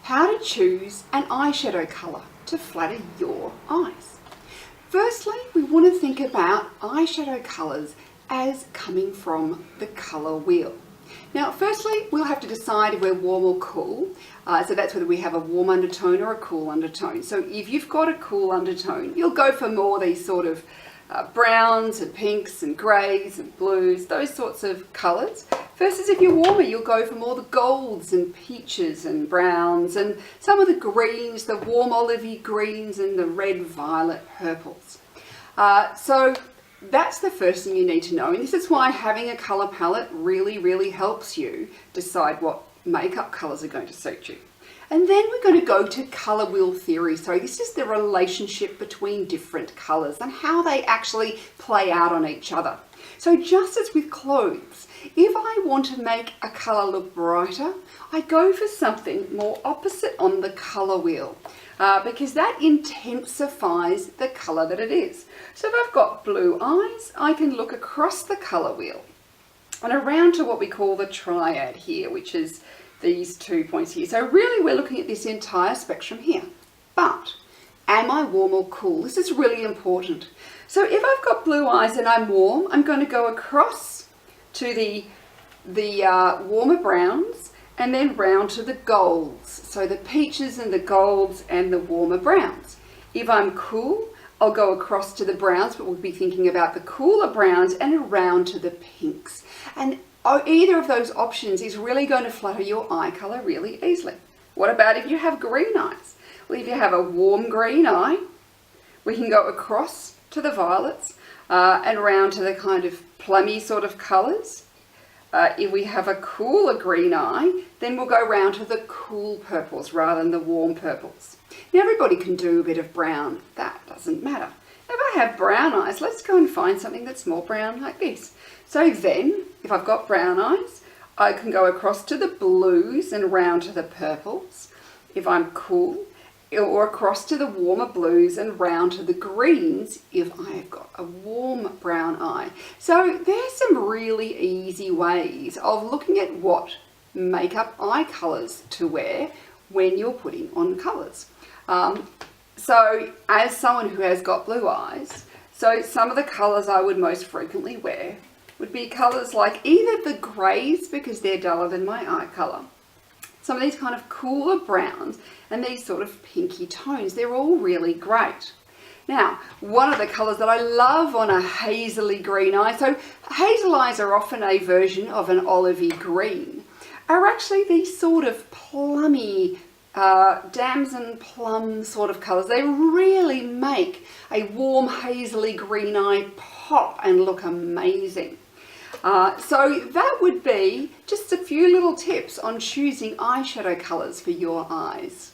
how to choose an eyeshadow colour to flatter your eyes. Firstly, we want to think about eyeshadow colours as coming from the colour wheel. Now, firstly, we'll have to decide if we're warm or cool. So that's whether we have a warm undertone or a cool undertone. So if you've got a cool undertone, you'll go for more these sort of browns and pinks and greys and blues, those sorts of colours. Versus if you're warmer, you'll go for more the golds and peaches and browns and some of the greens, the warm olivey greens and the red violet purples. So that's the first thing you need to know, and this is why having a colour palette really helps you decide what makeup colours are going to suit you. And then we're going to go to colour wheel theory. So this is the relationship between different colours and how they actually play out on each other. So just as with clothes, if I want to make a colour look brighter, I go for something more opposite on the colour wheel. Because that intensifies the colour that it is. So if I've got blue eyes, I can look across the colour wheel and around to what we call the triad here, which is these 2 points here. So really we're looking at this entire spectrum here. But am I warm or cool? This is really important. So if I've got blue eyes and I'm warm, I'm going to go across to the warmer browns and then round to the golds. So the peaches and the golds and the warmer browns. If I'm cool, I'll go across to the browns, but we'll be thinking about the cooler browns and around to the pinks. And either of those options is really going to flatter your eye colour really easily. What about if you have green eyes? Well, if you have a warm green eye, we can go across to the violets and around to the kind of plummy sort of colours. If we have a cooler green eye, then we'll go round to the cool purples rather than the warm purples. Now everybody can do a bit of brown, that doesn't matter. If I have brown eyes, let's go and find something that's more brown like this. So then, if I've got brown eyes, I can go across to the blues and round to the purples. If I'm cool, or across to the warmer blues and round to the greens if I've got a warm brown eye. So there's some really easy ways of looking at what makeup eye colours to wear when you're putting on colours. So as someone who has got blue eyes, so some of the colours I would most frequently wear would be colours like either the greys because they're duller than my eye colour, some of these kind of cooler browns and these sort of pinky tones. They're all really great. Now, one of the colours that I love on a hazily green eye, so hazel eyes are often a version of an olivey green, are actually these sort of plummy, damson plum sort of colours. They really make a warm hazily green eye pop and look amazing. So that would be just a few little tips on choosing eyeshadow colours for your eyes.